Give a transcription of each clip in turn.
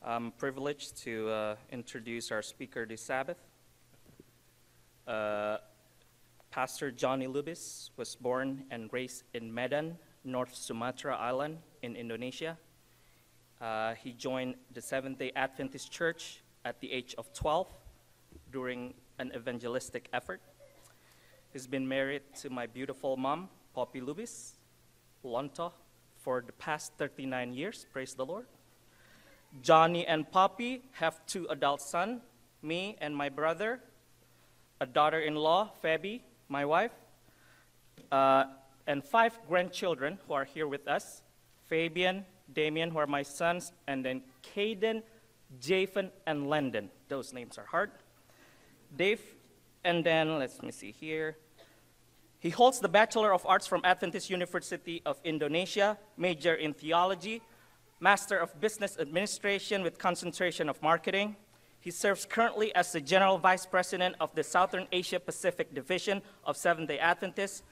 I'm privileged to introduce our speaker this Sabbath. Pastor Johnny Lubis was born and raised in Medan, North Sumatra Island in Indonesia. He joined the Seventh-day Adventist Church at the age of 12 during an evangelistic effort. He's been married to my beautiful mom, Poppy Lubis, Lonto, for the past 39 years, praise the Lord. Johnny and Poppy have 2 adult sons, me and my brother, a daughter-in-law, Fabi, my wife, and 5 grandchildren who are here with us, Fabian, Damien, who are my sons, and then Caden, Japhon, and Landon. Those names are hard. Dave, and then, let me see here. He holds the Bachelor of Arts from Adventist University of Indonesia, major in theology, Master of Business Administration with concentration of marketing. He serves currently as the General Vice President of the Southern Asia Pacific Division of Seventh-day Adventists,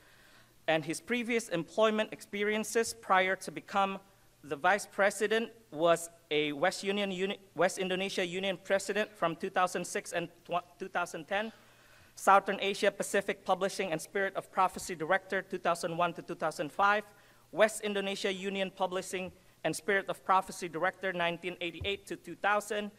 and his previous employment experiences prior to become the Vice President was a West Indonesia Union President from 2006 and 2010, Southern Asia Pacific Publishing and Spirit of Prophecy Director 2001 to 2005, West Indonesia Union Publishing and Spirit of Prophecy Director 1988 to 2000,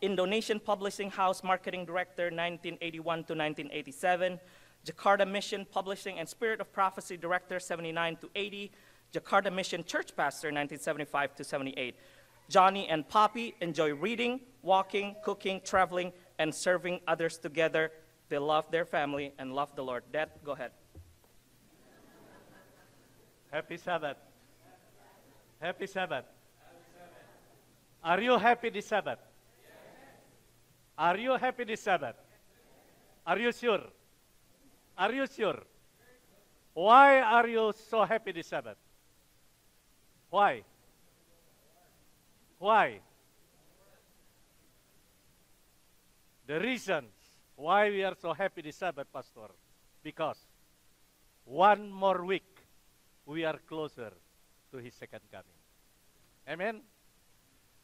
Indonesian Publishing House Marketing Director 1981 to 1987, Jakarta Mission Publishing and Spirit of Prophecy Director 79 to 80, Jakarta Mission Church Pastor 1975 to 78. Johnny and Poppy enjoy reading, walking, cooking, traveling, and serving others together. They love their family and love the Lord. Dad, go ahead. Happy Sabbath. Happy Sabbath. Are you happy this Sabbath? Are you happy this Sabbath? Are you sure? Are you sure? Why are you so happy this Sabbath? Why? Why? The reasons why we are so happy this Sabbath, Pastor, because one more week we are closer to His second coming. Amen.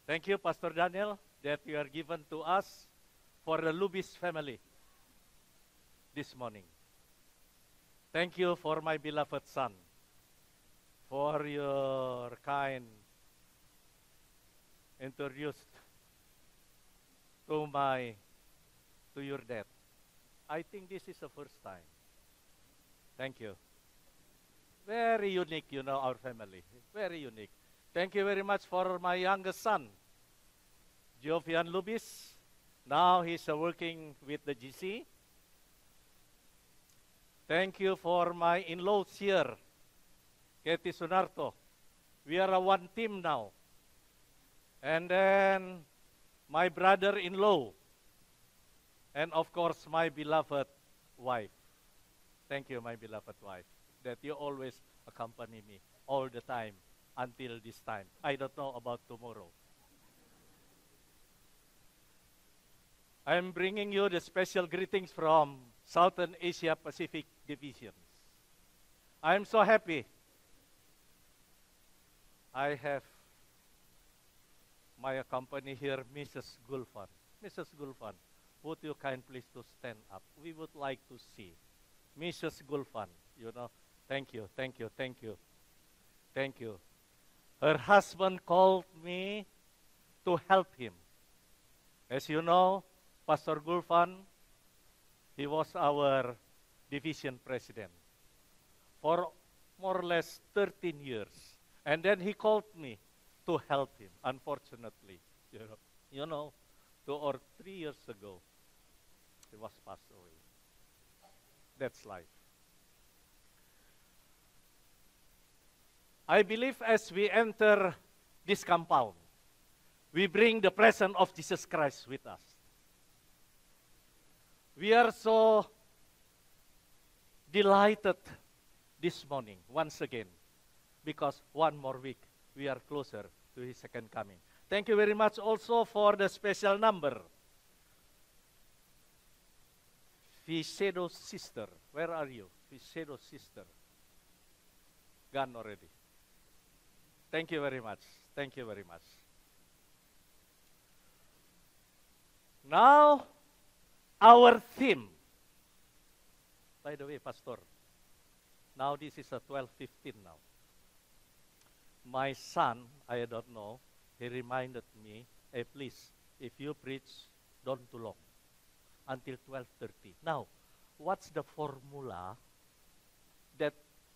Thank you, Pastor Daniel, that you are given to us for the Lubis family this morning. Thank you for my beloved son, for your kind introduced to your dad. I think this is the first time. Thank you. Very unique, you know, our family. Very unique. Thank you very much for my youngest son, Jovian Lubis. Now he's working with the GC. Thank you for my in-laws here, Katie Sunarto. We are a one team now. And then my brother-in-law. And of course, my beloved wife. Thank you, my beloved wife, that you always accompany me all the time until this time. I don't know about tomorrow. I am bringing you the special greetings from Southern Asia Pacific Divisions. I am so happy. I have my company here, Mrs. Gulfan. Mrs. Gulfan, would you kind please to stand up? We would like to see Mrs. Gulfan, you know. Thank you, thank you, thank you, thank you. Her husband called me to help him. As you know, Pastor Gulfan, he was our division president for more or less 13 years. And then he called me to help him. Unfortunately, you know, 2 or 3 years ago, he was passed away. That's life. I believe as we enter this compound, we bring the presence of Jesus Christ with us. We are so delighted this morning, once again, because one more week we are closer to His second coming. Thank you very much also for the special number. Ficedo's sister, where are you? Ficedo's sister. Gone already. Thank you very much. Thank you very much. Now, our theme. By the way, Pastor, now this is a 12:15 now. My son, I don't know, he reminded me, hey, please, if you preach, don't too long, until 12:30. Now, what's the formula that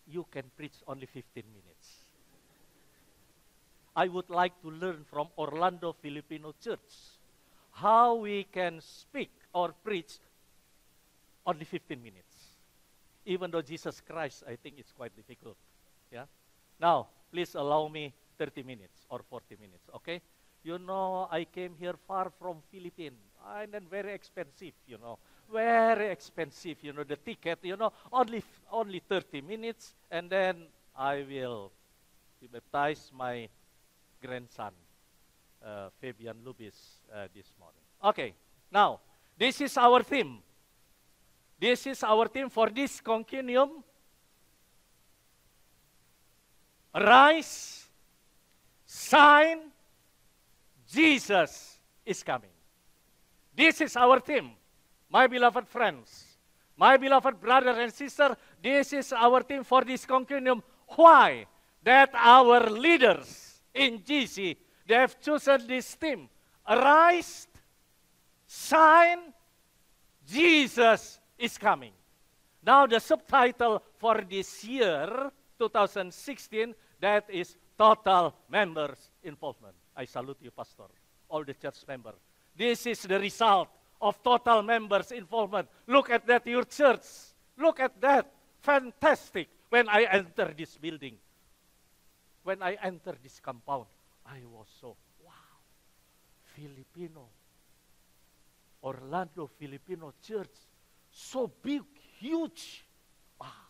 you can preach only 15 minutes? I would like to learn from Orlando Filipino Church how we can speak or preach only 15 minutes. Even though Jesus Christ, I think it's quite difficult. Yeah. Now, please allow me 30 minutes or 40 minutes, okay? You know, I came here far from Philippines, and then very expensive, you know. Very expensive, you know, the ticket, you know, only 30 minutes, and then I will baptize my grandson, Fabian Lubis, this morning. Okay, now, this is our theme. This is our theme for this concunium. Arise, shine, Jesus is coming. This is our theme, my beloved friends, my beloved brothers and sisters. This is our theme for this concunium. Why? That our leaders in GC, they have chosen this theme. Arise, shine, Jesus is coming. Now the subtitle for this year, 2016, that is Total Members Involvement. I salute you, Pastor, all the church members. This is the result of total members involvement. Look at that, your church. Look at that. Fantastic. When I enter this building, when I enter this compound, I was so, wow, Filipino, Orlando Filipino Church, so big, huge. Ah,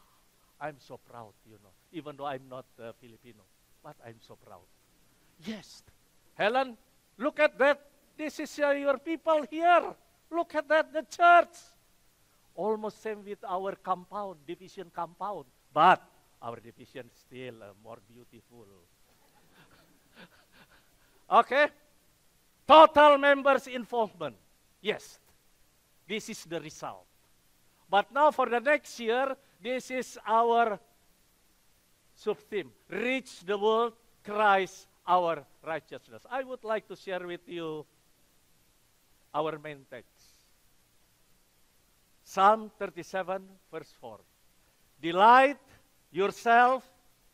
I'm so proud, you know, even though I'm not Filipino, but I'm so proud. Yes, Helen, look at that. This is your people here. Look at that, the church. Almost same with our compound, division compound, but our division still more beautiful. Okay? Total members involvement. Yes, this is the result. But now for the next year, this is our sub-theme. Reach the world, Christ our righteousness. I would like to share with you our main text. Psalm 37, verse 4. Delight yourself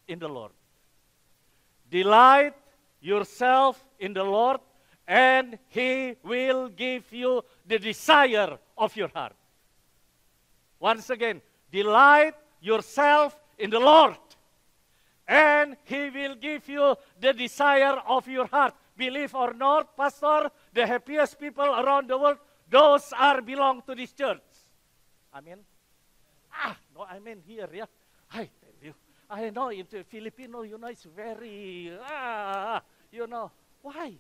in the Lord. Delight yourself in the Lord, and He will give you the desire of your heart. Once again, delight yourself in the Lord, and He will give you the desire of your heart. Believe or not, Pastor, the happiest people around the world, those are belong to this church. Amen? No, I mean here, yeah. I tell you, I know in Filipino, you know, it's very, you know, why?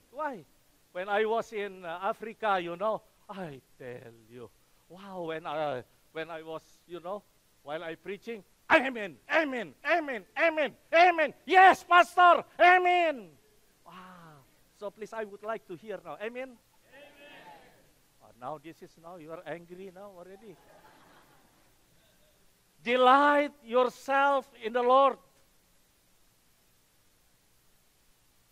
When I was in Africa, you know, I tell you, wow, when I was, you know, while I preaching, amen, amen, amen, amen, amen. Yes, Pastor, amen. Wow. So please, I would like to hear now, amen. Now you are angry now already. Delight yourself in the Lord.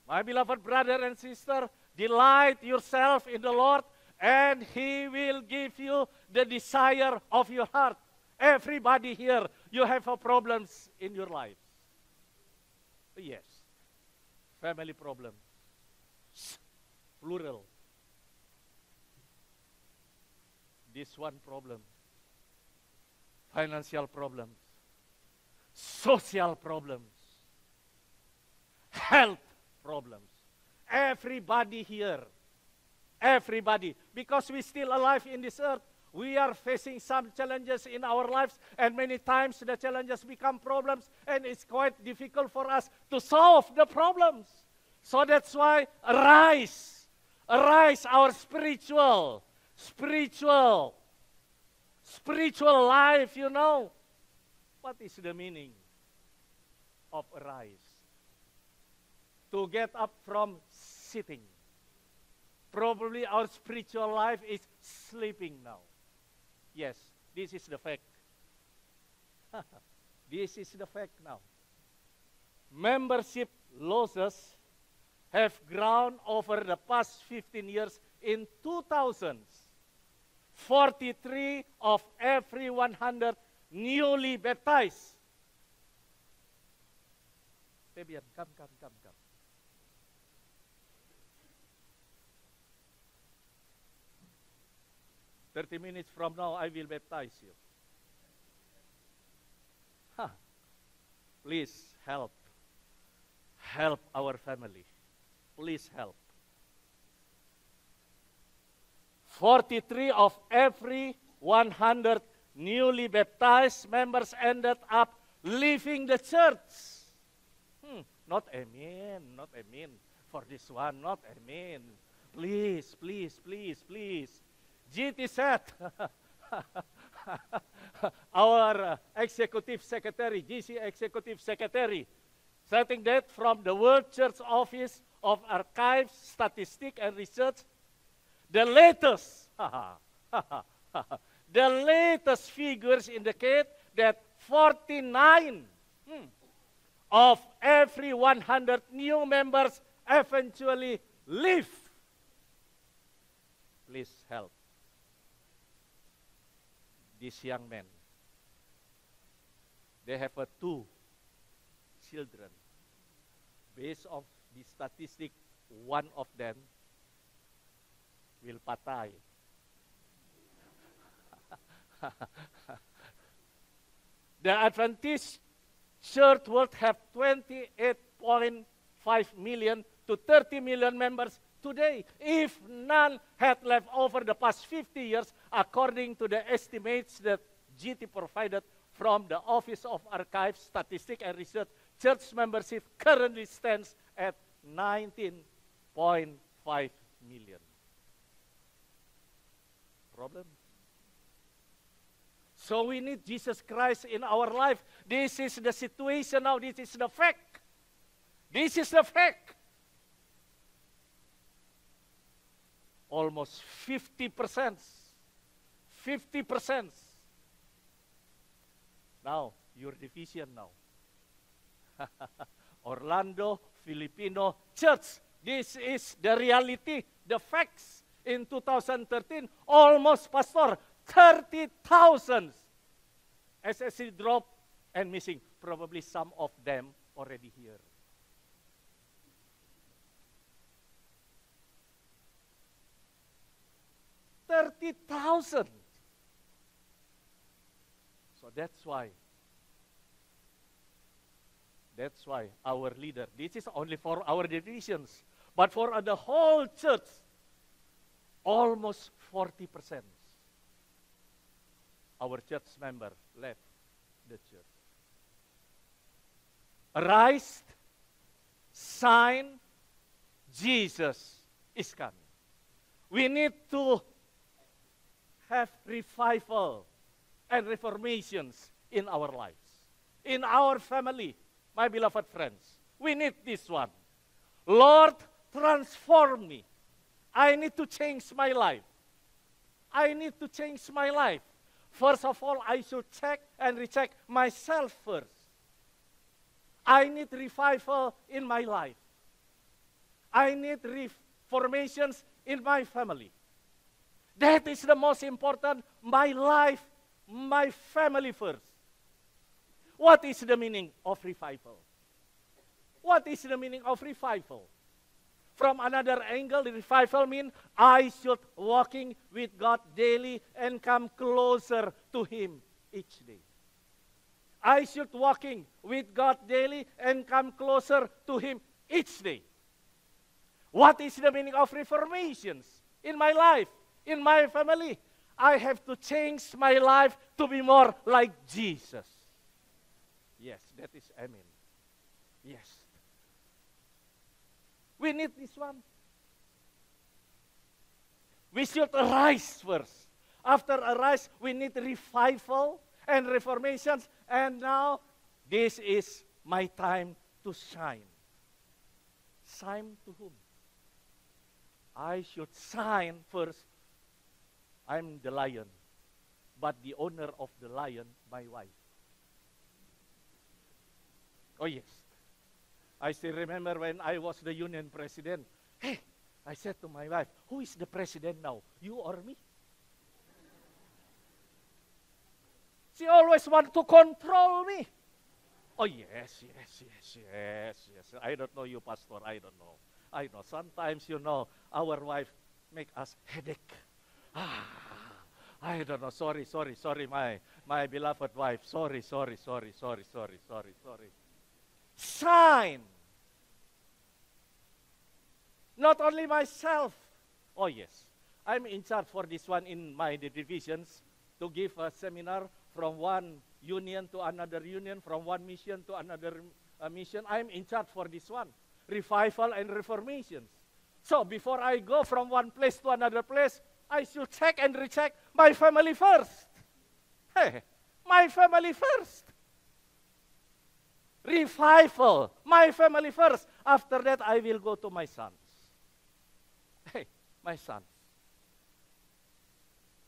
My beloved brother and sister, delight yourself in the Lord, and He will give you the desire of your heart. Everybody here, you have problems in your life. Yes. Family problems. Plural. This one problem. Financial problems. Social problems. Health problems. Everybody here. Everybody. Because we're still alive in this earth, we are facing some challenges in our lives, and many times the challenges become problems, and it's quite difficult for us to solve the problems. So that's why arise. Arise our spiritual life, you know. What is the meaning of arise? To get up from sitting. Probably our spiritual life is sleeping now. Yes, this is the fact. This is the fact now. Membership losses have grown over the past 15 years in 2000s. 43 of every 100 newly baptized. Fabian, come. 30 minutes from now, I will baptize you. Please help. Help our family. Please help. 43 of every 100 newly baptized members ended up leaving the church. Not amen, not amen. For this one, not amen. Please. GT said, our executive secretary, GC executive secretary, citing that from the World Church Office of Archives, Statistics and Research, the latest figures indicate that 49 of every 100 new members eventually leave. Please help these young men. They have 2 children. Based on the statistic, one of them will patay. The Adventist Church would have 28.5 million to 30 million members today if none had left over the past 50 years, according to the estimates that GT provided from the Office of Archives, Statistics and Research. Church membership currently stands at 19.5 million. Problem? So we need Jesus Christ in our life. This is the situation now. This is the fact. This is the fact. Almost 50%. 50%. Now, your division now. Orlando Filipino Church. This is the reality, the facts. In 2013, almost, Pastor, 30,000 SSC dropped and missing. Probably some of them already here. $30,000. So that's why our leader, this is only for our divisions, but for the whole church, almost 40%. Our church member left the church. Arise, sign, Jesus is coming. We need to have revival and reformations in our lives, in our family, my beloved friends. We need this one. Lord, transform me. I need to change my life. I need to change my life. First of all, I should check and recheck myself first. I need revival in my life. I need reformations in my family. That is the most important. My life, my family first. What is the meaning of revival? What is the meaning of revival? From another angle, the revival means I should walking with God daily and come closer to Him each day. I should walking with God daily and come closer to Him each day. What is the meaning of reformations in my life, in my family? I have to change my life to be more like Jesus. Yes, that is amen. Yes. We need this one. We should arise first. After arise, we need revival and reformations. And now, this is my time to shine. Shine to whom? I should sign first. I'm the lion, but the owner of the lion, my wife. Oh yes. I still remember when I was the union president. Hey, I said to my wife, who is the president now, you or me? She always want to control me. Oh yes. I don't know you, pastor, I don't know. I know, sometimes, our wife make us headache. I don't know, sorry, my beloved wife, sorry. Sign. Not only myself. Oh yes, I'm in charge for this one in my divisions to give a seminar from one union to another union, from one mission to another mission. I'm in charge for this one, revival and reformations. So before I go from one place to another place, I should check and recheck my family first. Hey, my family first. Revival, my family first. After that, I will go to my sons. Hey, my sons.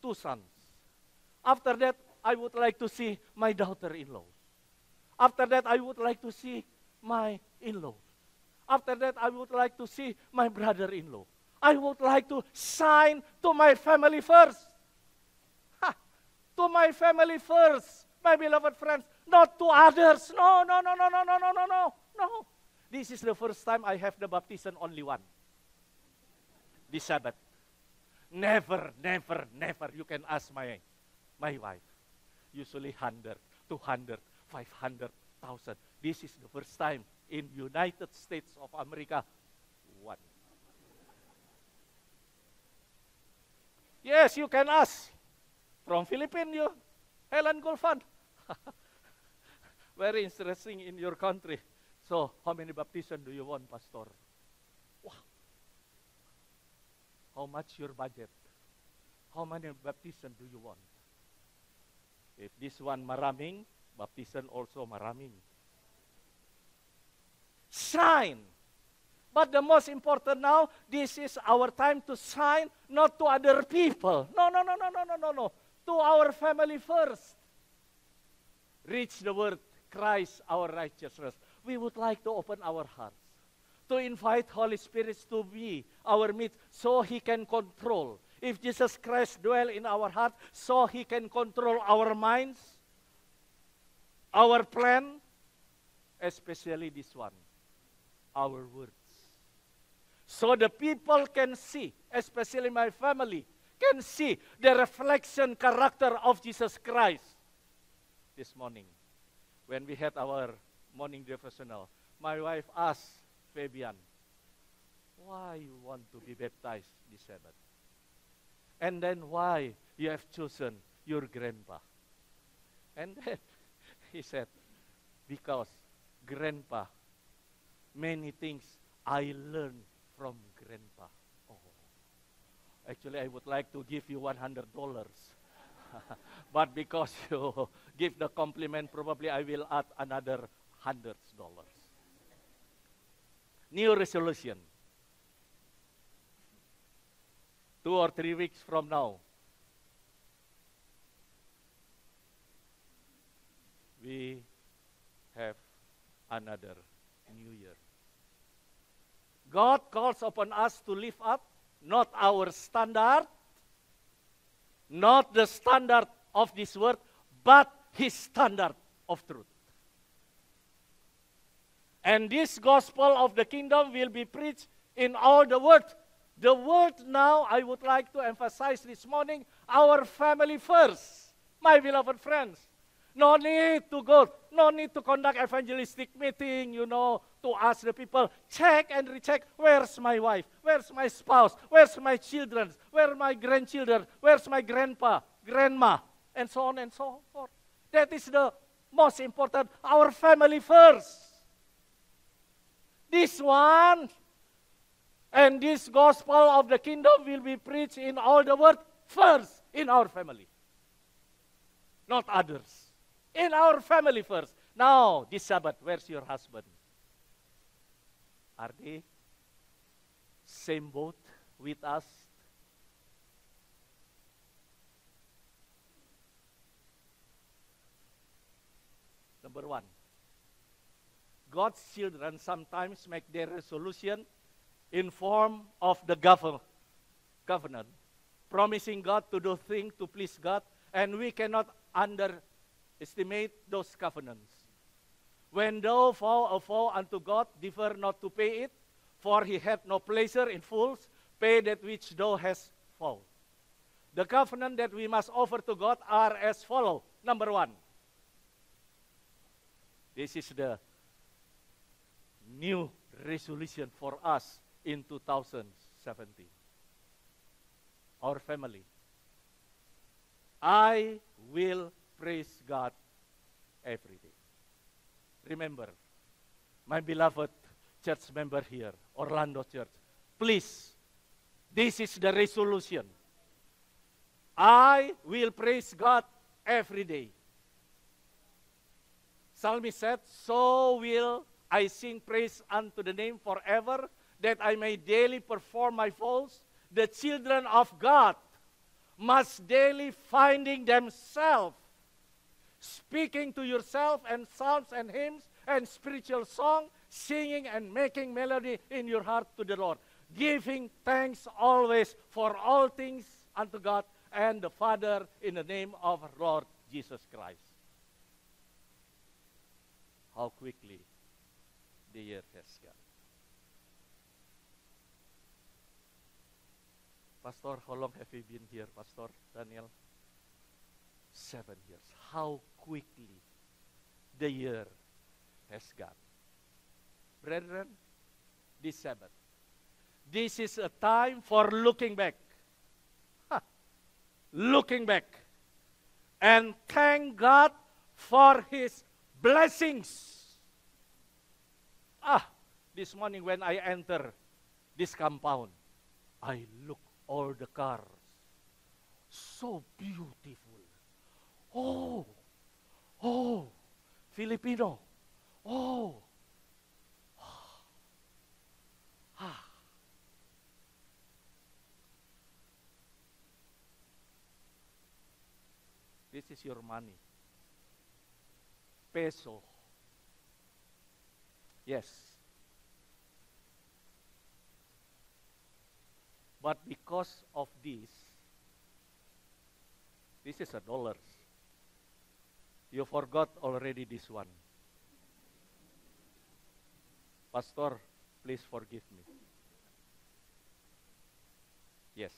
2 sons. After that, I would like to see my daughter-in-law. After that, I would like to see my in-law. After that, I would like to see my brother-in-law. I would like to sign to my family first. To my family first, my beloved friends, not to others. No. This is the first time I have the baptism only one. This Sabbath. Never. You can ask my wife. Usually 100, 200, 500,000. This is the first time in United States of America, one. Yes, you can ask. From Philippines, Helen Gulfan. Very interesting in your country. So, how many baptism do you want, Pastor? Wow. How much your budget? How many baptism do you want? If this one maraming, baptism also maraming. Sign. But the most important now, this is our time to sign, not to other people. No. To our family first. Reach the word, Christ our righteousness. We would like to open our hearts, to invite Holy Spirit to be our midst so He can control. If Jesus Christ dwell in our heart, so He can control our minds, our plan, especially this one, our words. So the people can see, especially my family, can see the reflection character of Jesus Christ. This morning, when we had our morning devotional, my wife asked Fabian, why you want to be baptized this Sabbath? And then why you have chosen your grandpa? And then he said, because grandpa, many things I learned from grandpa. Oh, actually I would like to give you $100. But because you give the compliment, probably I will add another $100. New resolution. 2 or 3 weeks from now, we have another new year. God calls upon us to live up, not our standard, not the standard of this world, but His standard of truth. And this gospel of the kingdom will be preached in all the world. The world now, I would like to emphasize this morning, our family first, my beloved friends. No need to go, no need to conduct evangelistic meeting, to ask the people, check and recheck, where's my wife, where's my spouse, where's my children, where are my grandchildren, where's my grandpa, grandma, and so on and so forth. That is the most important, our family first. This one and this gospel of the kingdom will be preached in all the world first in our family, not others. In our family first. Now, this Sabbath, where's your husband? Are they same boat with us. Number one, God's children sometimes make their resolution in form of the covenant, promising God to do things to please God, and we cannot underestimate those covenants. When thou vow a vow unto God, defer not to pay it, for he hath no pleasure in fools, pay that which thou hast vowed. The covenant that we must offer to God are as follow. Number one, this is the new resolution for us in 2017. Our family. I will praise God every day. Remember, my beloved church member here, Orlando Church, please, this is the resolution. I will praise God every day. Psalmist said, so will I sing praise unto the name forever, that I may daily perform my vows. The children of God must daily finding themselves, speaking to yourself and psalms and hymns and spiritual song, singing and making melody in your heart to the Lord, giving thanks always for all things unto God and the Father in the name of our Lord Jesus Christ. How quickly the year has gone. Pastor, how long have you been here, Pastor Daniel? 7 years. How quickly the year has gone. Brethren, this Sabbath, this is a time for looking back. Looking back. And thank God for His blessings. This morning when I enter this compound, I look all the cars. So beautiful. Oh, Filipino. This is your money. Peso. Yes. But because of this is a dollars. You forgot already this one. Pastor, please forgive me. Yes.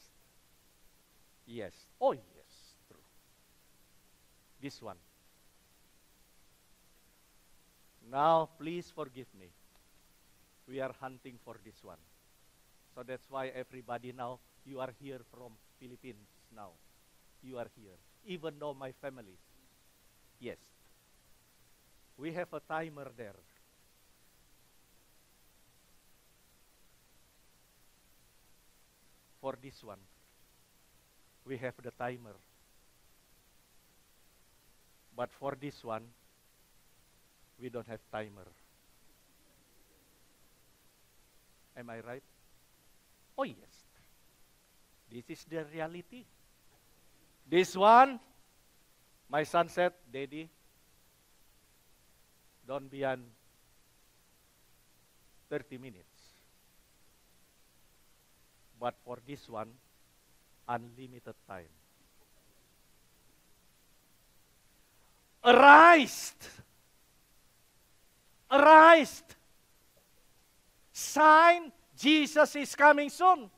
Yes. Oh, yes. True. This one. Now, please forgive me. We are hunting for this one. So that's why everybody now, you are here from Philippines now. You are here. Even though my family. Yes. We have a timer there. For this one, we have the timer. But for this one, we don't have timer. Am I right? Oh, yes. This is the reality. This one, my son said, Daddy, don't beyond 30 minutes. But for this one, unlimited time. Arise! Arise! Sign, Jesus is coming soon.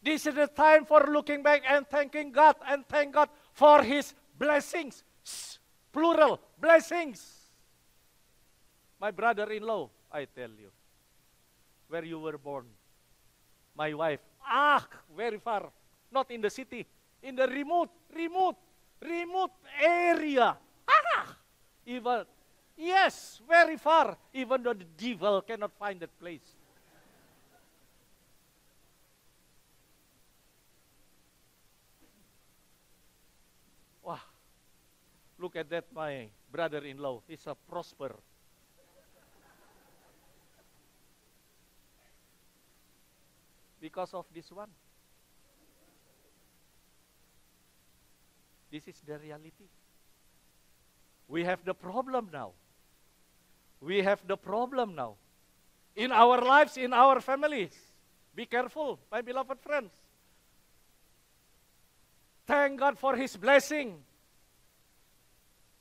This is the time for looking back and thanking God and thank God for His blessings. Plural, blessings. My brother-in-law, I tell you, where you were born. My wife, very far. Not in the city, in the remote area. Even, yes, very far. Even though the devil cannot find that place. Wow. Look at that, my brother-in-law. He's a prosper. because of this one. This is the reality. We have the problem now. We have the problem now. In our lives, in our families. Be careful, my beloved friends. Thank God for His blessing.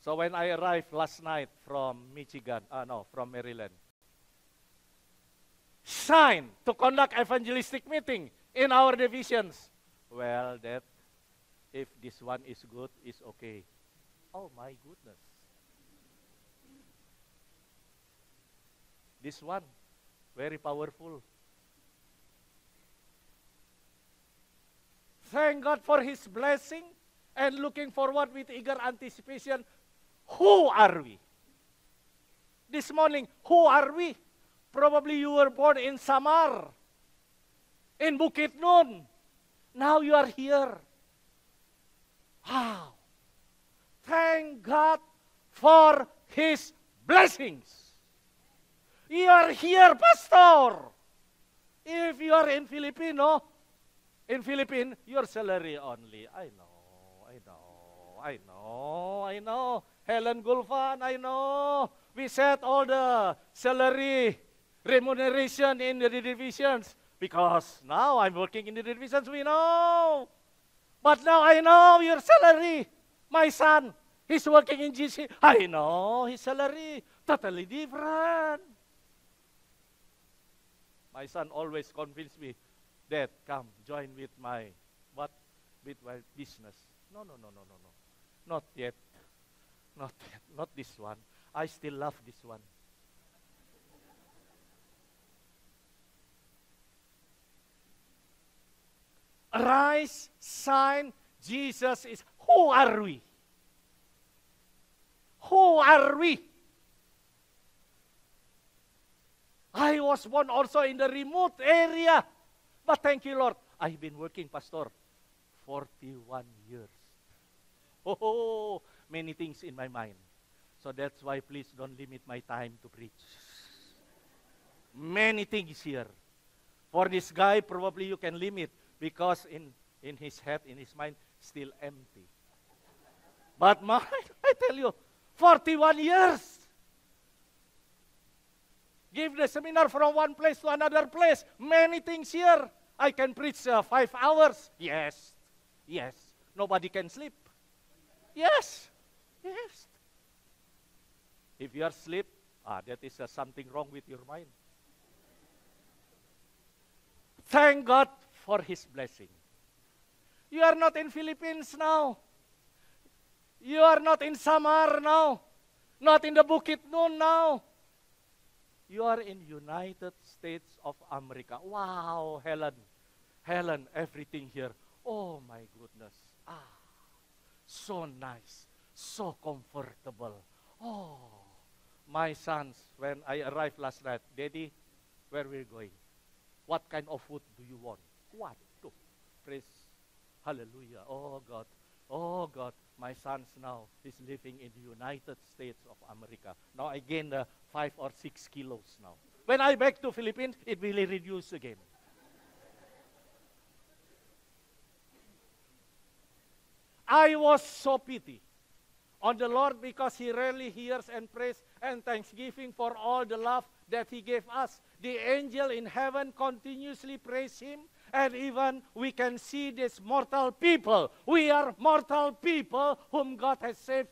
So when I arrived last night from from Maryland, signed to conduct evangelistic meeting in our divisions. Well, that if this one is good, is okay. Oh my goodness. This one, very powerful. Thank God for His blessing and looking forward with eager anticipation. Who are we? This morning, who are we? Probably you were born in Samar, in Bukit Nun. Now you are here. Wow. Thank God for His blessings. You are here, Pastor. If you are in Philippines, your salary only. I know. Helen Gulfan, I know. We set all the salary remuneration in the divisions because now I'm working in the divisions, we know. But now I know your salary. My son, he's working in GC. I know his salary. Totally different. My son always convinced me, Dad, come, join with my business. No. Not yet. Not this one. I still love this one. Arise, shine, Jesus is. Who are we? Who are we? I was born also in the remote area. But thank you, Lord. I've been working, Pastor, 41 years. Oh, many things in my mind. So that's why please don't limit my time to preach. Many things here. For this guy, probably you can limit because in his head, in his mind, still empty. But mine, I tell you, 41 years. Give the seminar from one place to another place. Many things here. I can preach 5 hours. Yes. Nobody can sleep. Yes. If you are asleep, that is something wrong with your mind. Thank God for His blessing. You are not in Philippines now. You are not in Samar now. Not in the Bukit Nun now. You are in United States of America. Wow, Helen, everything here. Oh my goodness. So nice, so comfortable. Oh, my sons, when I arrived last night, Daddy, where we're going? What kind of food do you want? What? Praise, hallelujah. Oh God, my sons now is living in the United States of America. Now I gained 5 or 6 kilos now. When I back to Philippines, it will reduce again. I was so pity on the Lord because He rarely hears and prays and thanksgiving for all the love that He gave us. The angel in heaven continuously praise Him, and even we can see this mortal people. We are mortal people whom God has saved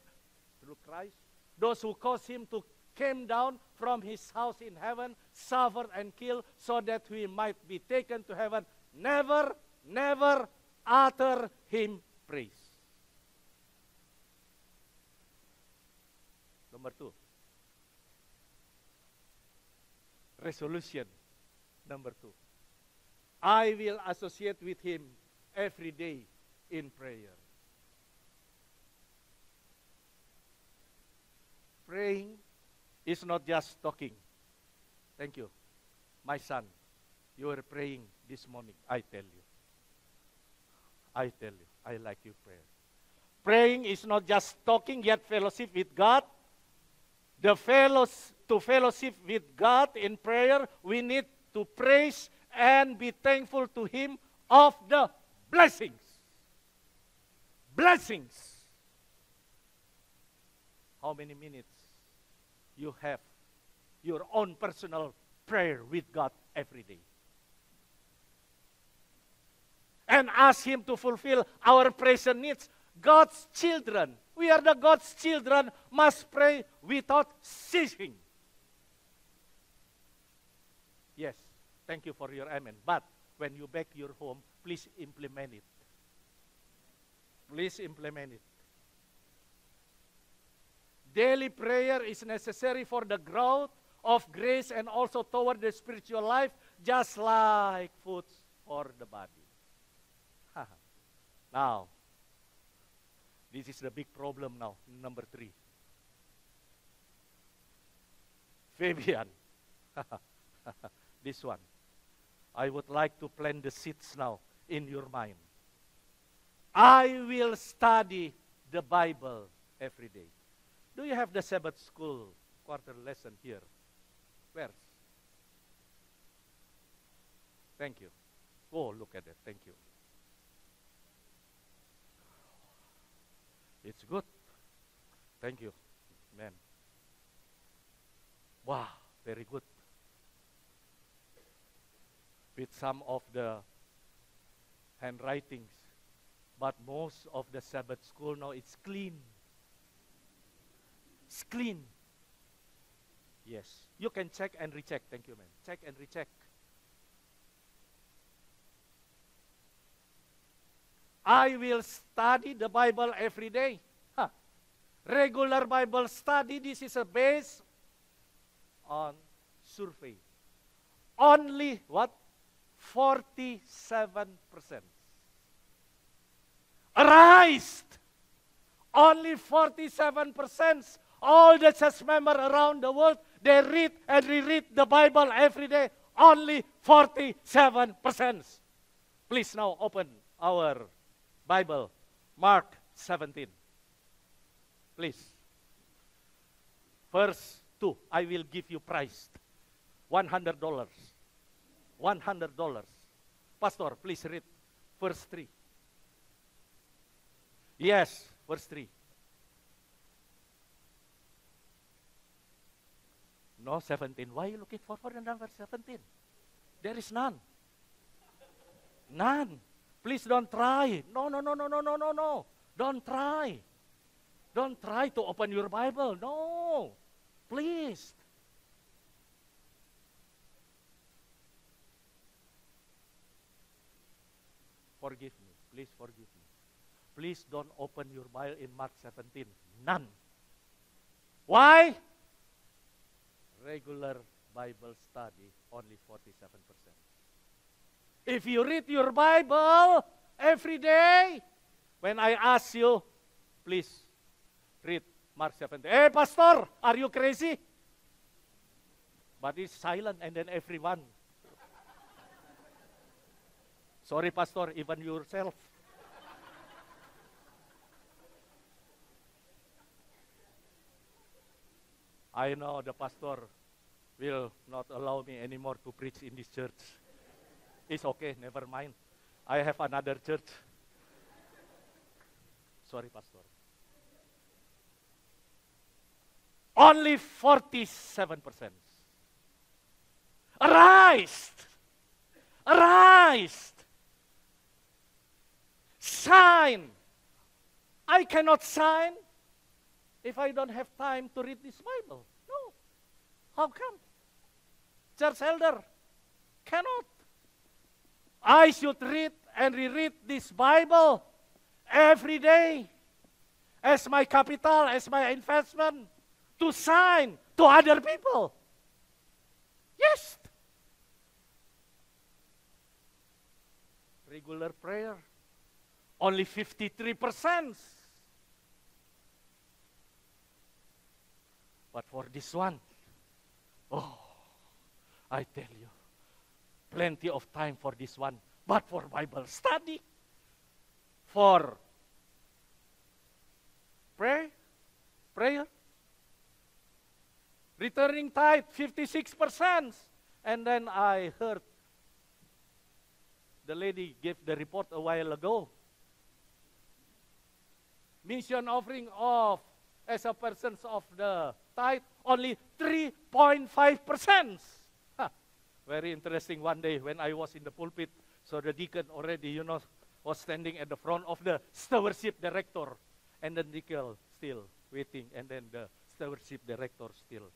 through Christ. Those who caused Him to come down from His house in heaven, suffer and kill, so that we might be taken to heaven. Never utter Him praise. Number 2. Resolution. Number 2. I will associate with Him every day in prayer. Praying is not just talking. Thank you. My son, you were praying this morning. I tell you, I like your prayer. Praying is not just talking, yet fellowship with God. To fellowship with God in prayer, we need to praise and be thankful to Him of the blessings. Blessings. How many minutes you have your own personal prayer with God every day? And ask Him to fulfill our present needs. God's children, we are the God's children, must pray without ceasing. Yes, thank you for your amen. But when you back your home, please implement it. Please implement it. Daily prayer is necessary for the growth of grace and also toward the spiritual life, just like food for the body. Now, this is the big problem now, number 3. Fabian, this one. I would like to plant the seeds now in your mind. I will study the Bible every day. Do you have the Sabbath school quarter lesson here? Where? Thank you. Oh, look at it. Thank you. It's good. Thank you. Man. Wow, very good. With some of the handwritings, but most of the Sabbath school now it's clean. It's clean. Yes. You can check and recheck. Thank you, man. Check and recheck. I will study the Bible every day. Regular Bible study, this is a base on survey. Only what? 47%. Arise! Only 47%. All the church members around the world, they read and reread the Bible every day. Only 47%. Please now open our Bible, Mark 17. Please. Verse 2, I will give you price. $100. $100. Pastor, please read verse 3. Yes, verse 3. No, 17. Why are you looking for the number 17? There is none. None. Please don't try. No. Don't try. Don't try to open your Bible. No. Please. Forgive me. Please forgive me. Please don't open your Bible in Mark 17. None. Why? Regular Bible study, only 47%. If you read your Bible every day, when I ask you, please read Mark 17. Hey, pastor, are you crazy? But it's silent and then everyone. Sorry, pastor, even yourself. I know the pastor will not allow me anymore to preach in this church. It's okay, never mind. I have another church. Sorry, pastor. Only 47%. Arise! Arise! Shine! I cannot shine if I don't have time to read this Bible. No. How come? Church elder cannot. I should read and reread this Bible every day as my capital, as my investment, to shine to other people. Yes. Regular prayer, only 53%. But for this one, oh, I tell you, plenty of time for this one. But for Bible study, for prayer, returning tithe, 56%. And then I heard the lady gave the report a while ago. Mission offering of, as a percent of the tithe, only 3.5%. Very interesting one day when I was in the pulpit, so the deacon already, was standing at the front of the stewardship director, and the deacon still waiting, and then the stewardship director still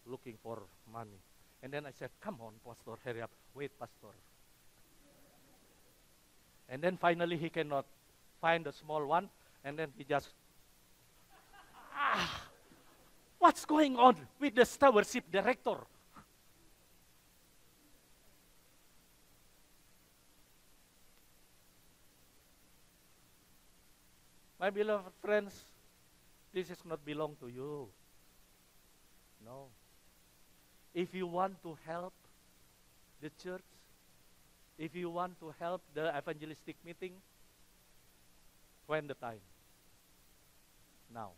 looking for money. And then I said, come on, Pastor, hurry up. Wait, Pastor. And then finally he cannot find the small one, and then he just, what's going on with the stewardship director? My beloved friends, this is not belong to you. No. If you want to help the church, if you want to help the evangelistic meeting, when the time? Now.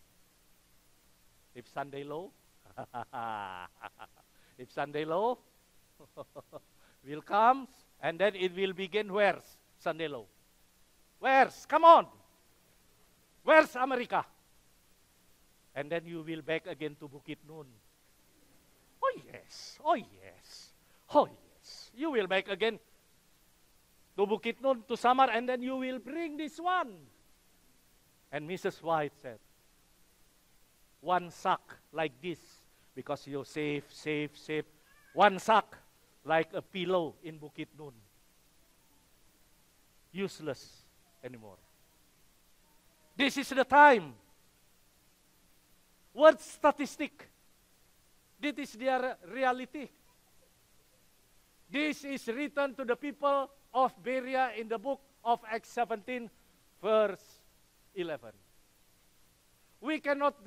If Sunday low, if Sunday low will come, and then it will begin where's Sunday low? Where's? Come on. Where's America? And then you will back again to Bukit Nun. Oh yes, oh yes, oh yes. You will back again to Bukit Nun, to Samar, and then you will bring this one. And Mrs. White said, one sack like this, because you save. One sack like a pillow in Bukit Nun. Useless anymore. This is the time. Word statistic. This is their reality. This is written to the people of Berea in the book of Acts 17, verse 11. We cannot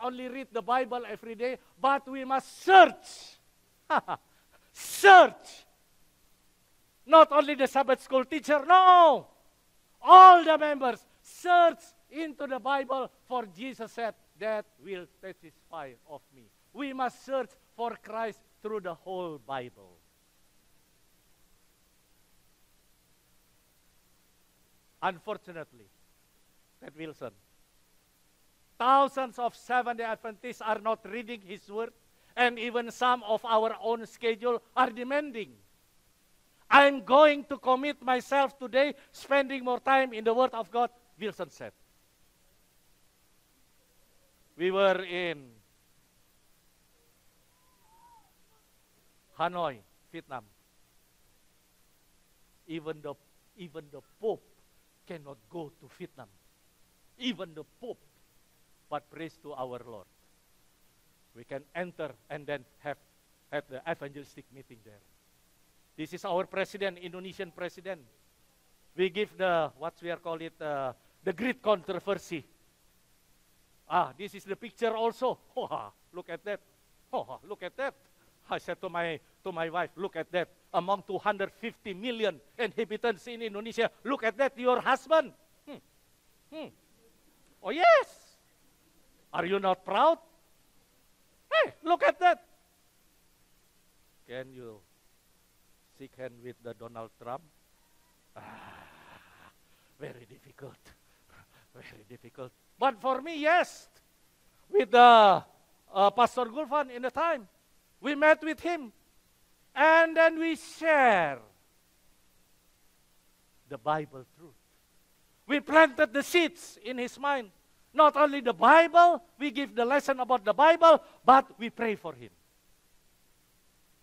only read the Bible every day, but we must search. Search. Not only the Sabbath school teacher, no. All the members, search into the Bible, for Jesus said, that will testify of me. We must search for Christ through the whole Bible. Unfortunately, Ted Wilson, thousands of Seventh-day Adventists are not reading his word, and even some of our own schedule are demanding. I'm going to commit myself today, spending more time in the Word of God, Wilson said. We were in Hanoi, Vietnam. Even the Pope cannot go to Vietnam. Even the Pope. But praise to our Lord. We can enter and then have the evangelistic meeting there. This is our president, Indonesian president. We give the great controversy. This is the picture also. Oh, look at that. Oh, look at that. I said to my wife, look at that. Among 250 million inhabitants in Indonesia, look at that, your husband. Oh yes. Are you not proud? Hey, look at that. Can you shake hand with the Donald Trump? Very difficult. Very difficult. But for me, yes. With Pastor Gulfan in the time. We met with him. And then we share the Bible truth. We planted the seeds in his mind. Not only the Bible, we give the lesson about the Bible, but we pray for him.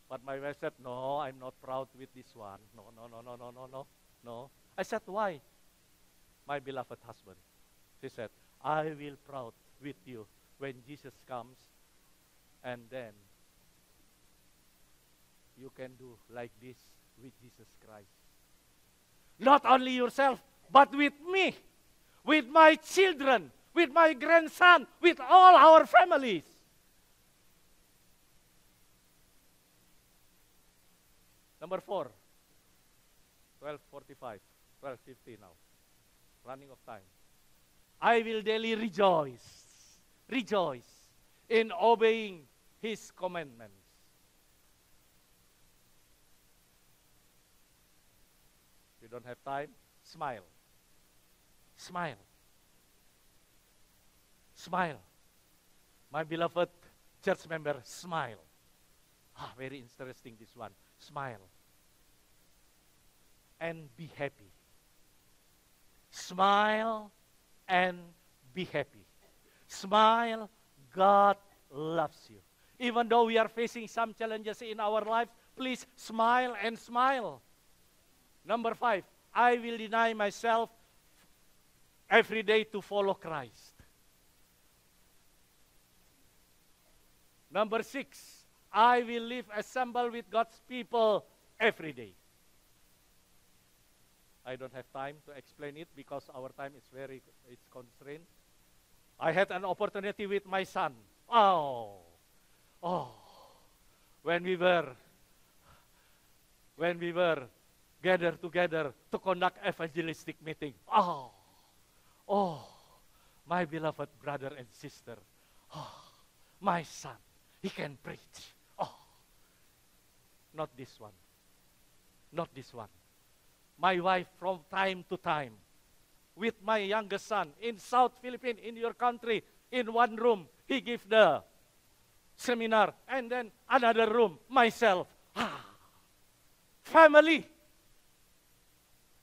But my wife said, no, I'm not proud with this one. No. I said, why? My beloved husband. She said, I will proud with you when Jesus comes, and then you can do like this with Jesus Christ. Not only yourself, but with me, with my children, with my grandson, with all our families. Number 4, 12:45, 12:50 now, running of time. I will daily rejoice in obeying His commandments. don't have time. Smile. Smile. Smile. My beloved church member, smile. Very interesting this one. Smile. And be happy. Smile and be happy. Smile, God loves you. Even though we are facing some challenges in our lives, please smile and smile. Number 5, I will deny myself every day to follow Christ. Number 6, I will live assemble with God's people every day. I don't have time to explain it because our time is it's constrained. I had an opportunity with my son. When we were gathered together to conduct evangelistic meeting. My beloved brother and sister. My son, he can preach. Not this one. Not this one. My wife from time to time, with my youngest son in South Philippines, in your country, in one room, he gave the seminar, and then another room, myself. Family.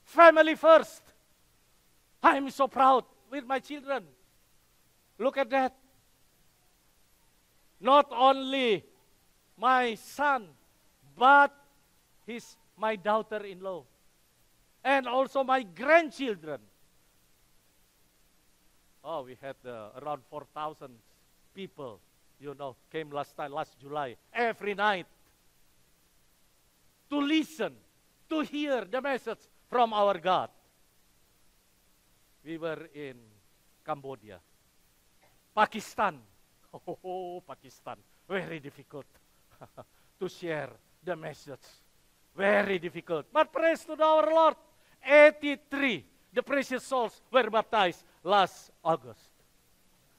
Family first. I'm so proud with my children. Look at that. Not only my son, but my daughter-in-law. And also my grandchildren. We had around 4,000 people, came last July, every night to listen, to hear the message from our God. We were in Cambodia, Pakistan. Pakistan, very difficult to share the message. Very difficult. But praise to our Lord, 83, the precious souls were baptized last August.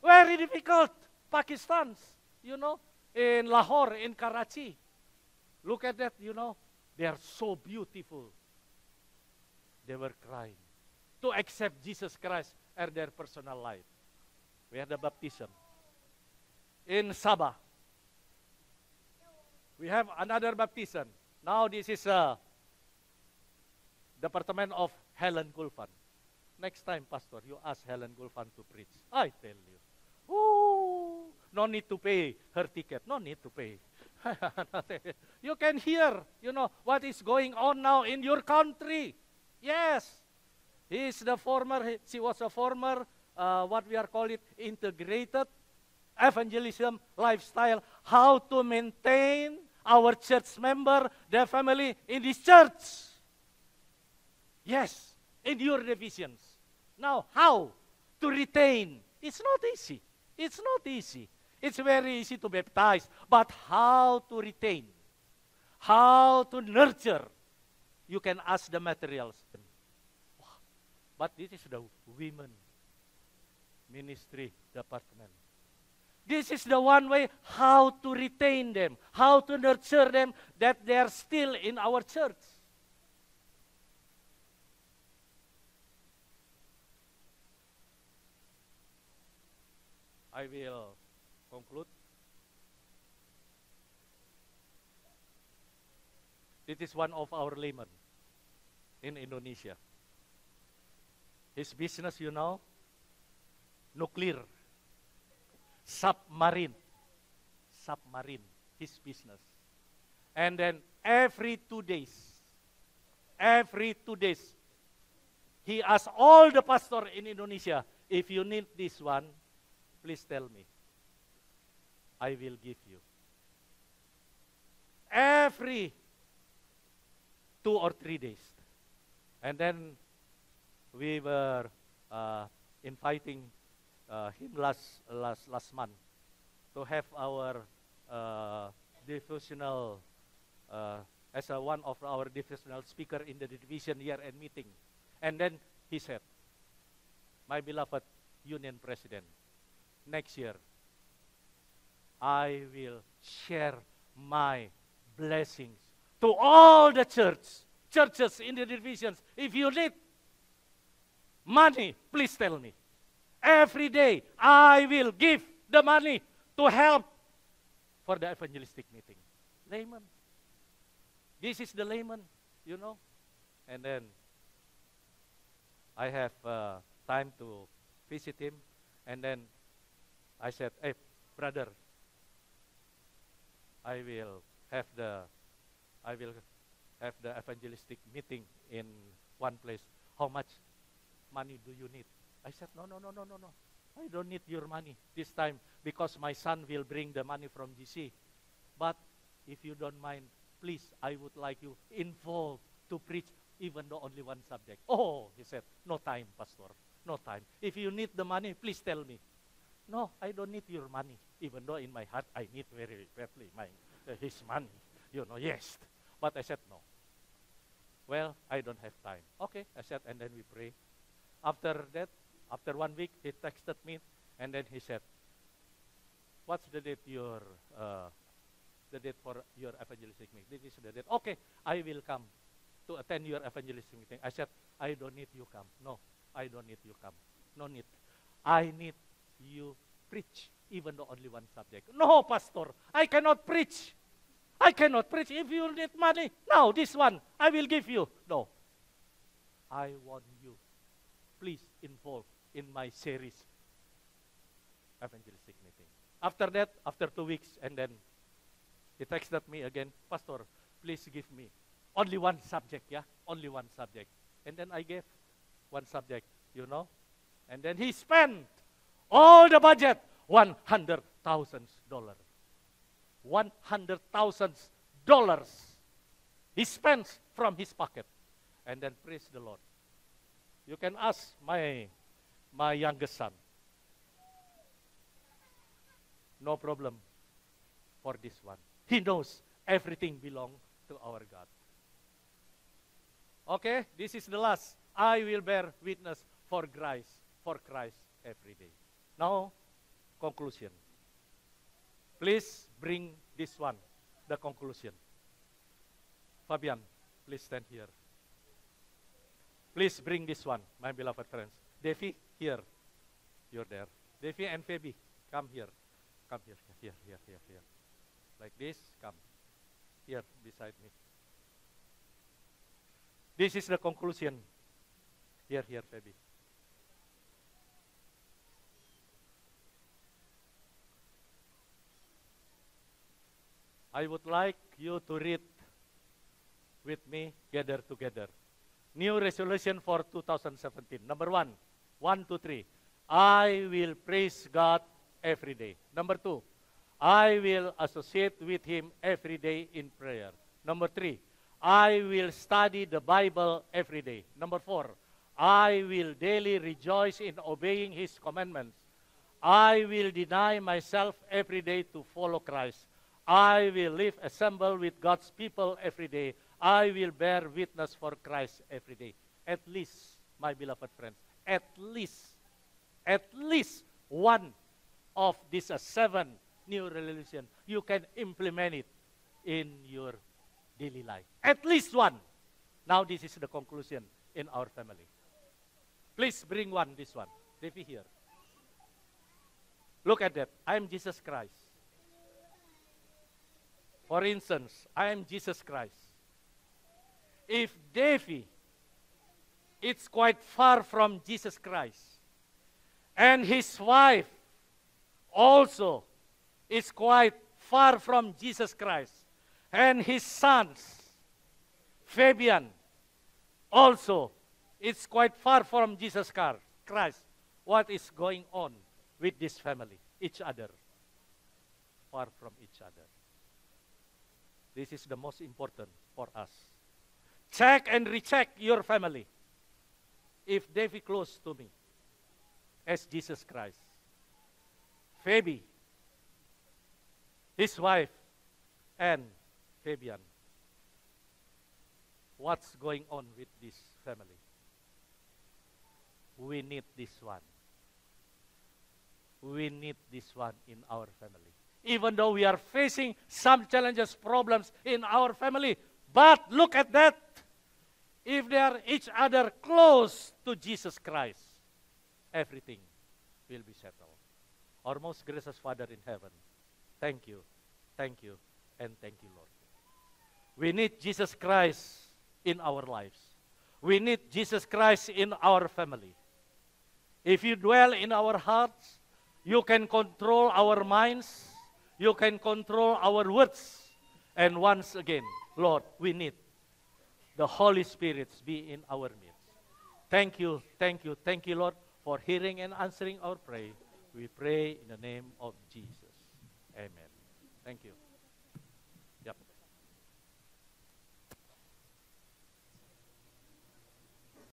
Very difficult. Pakistans, in Lahore, in Karachi. Look at that, they are so beautiful. They were crying to accept Jesus Christ as their personal life. We had a baptism. In Sabah, we have another baptism. Now this is Department of Helen Gulfan. Next time, Pastor, you ask Helen Gulfan to preach. I tell you. No need to pay her ticket. No need to pay. You can hear, what is going on now in your country. Yes. She was a former, what we are calling integrated evangelism lifestyle. How to maintain our church member, their family in this church. Yes, in your divisions. Now, how to retain? It's not easy. It's not easy. It's very easy to baptize, but how to retain? How to nurture? You can ask the materials. But this is the women ministry department. This is the one way how to retain them, how to nurture them, that they are still in our church. I will conclude. It is one of our laymen in Indonesia. His business, nuclear. Submarine, his business. And then every 2 days, he asks all the pastor in Indonesia, if you need this one, please tell me. I will give you. Every 2 or 3 days. And then we were inviting him last month to have our devotional as one of our devotional speaker in the division year-end meeting. And then he said, my beloved union president, next year I will share my blessings to all the church churches in the divisions. If you need money, please tell me. Every day, I will give the money to help for the evangelistic meeting. Layman. This is the layman, you know. And then I have time to visit him. And then I said, hey, brother, I will have the evangelistic meeting in one place. How much money do you need? I said, no. I don't need your money this time because my son will bring the money from GC. But if you don't mind, please, I would like you involved to preach even though only one subject. Oh, he said, no time, pastor, no time. If you need the money, please tell me. No, I don't need your money, even though in my heart I need very badly his money, you know, yes. But I said, no. Well, I don't have time. Okay, I said, and then we pray. After that, after 1 week, he texted me, and then he said, what's the date for your evangelistic meeting? This is the date. Okay, I will come to attend your evangelistic meeting. I said, I don't need you come. No, I don't need you come. No need. I need you preach, even though only one subject. No, pastor, I cannot preach. I cannot preach. If you need money, now this one, I will give you. No, I want you. Please involve in my series, evangelistic meeting. After that, after 2 weeks, and then he texted me again, pastor, please give me only one subject, yeah? Only one subject. And then I gave one subject, you know? And then he spent all the budget, $100,000. $100,000 he spends from his pocket. And then praise the Lord. You can ask my youngest son. No problem for this one. He knows everything belongs to our God. Okay, this is the last. I will bear witness for Christ every day. Now, conclusion. Please bring this one, the conclusion. Fabian, please stand here. Please bring this one, my beloved friends. Devi, here. You're there. Devi and Phoebe, come here. Come here. Like this, come. Here, beside me. This is the conclusion. Here, Phoebe. I would like you to read with me, gather together. New resolution for 2017. Number 1, 1, 2, 3. I will praise God every day. Number 2, I will associate with Him every day in prayer. Number 3, I will study the Bible every day. Number 4, I will daily rejoice in obeying His commandments. I will deny myself every day to follow Christ. I will live assembled with God's people every day. I will bear witness for Christ every day. At least, my beloved friends, at least one of these 7 new resolutions, you can implement it in your daily life. At least one. Now this is the conclusion in our family. Please bring this one. Devi here. Look at that. I am Jesus Christ. For instance, I am Jesus Christ. If Devi, it's quite far from Jesus Christ, and his wife also is quite far from Jesus Christ, and his sons, Fabian, also is quite far from Jesus Christ. What is going on with this family? Each other, far from each other. This is the most important for us. Check and recheck your family. If they be close to me as Jesus Christ, Phoebe, his wife, and Fabian, what's going on with this family? We need this one. We need this one in our family. Even though we are facing some challenges, problems in our family, but look at that. if they are each other close to Jesus Christ, everything will be settled. Our most gracious Father in heaven, thank you, and thank you, Lord. We need Jesus Christ in our lives. We need Jesus Christ in our family. If you dwell in our hearts, you can control our minds, you can control our words. And once again, Lord, we need the Holy Spirit be in our midst. Thank you, Lord, for hearing and answering our prayer. We pray in the name of Jesus. Amen. Thank you.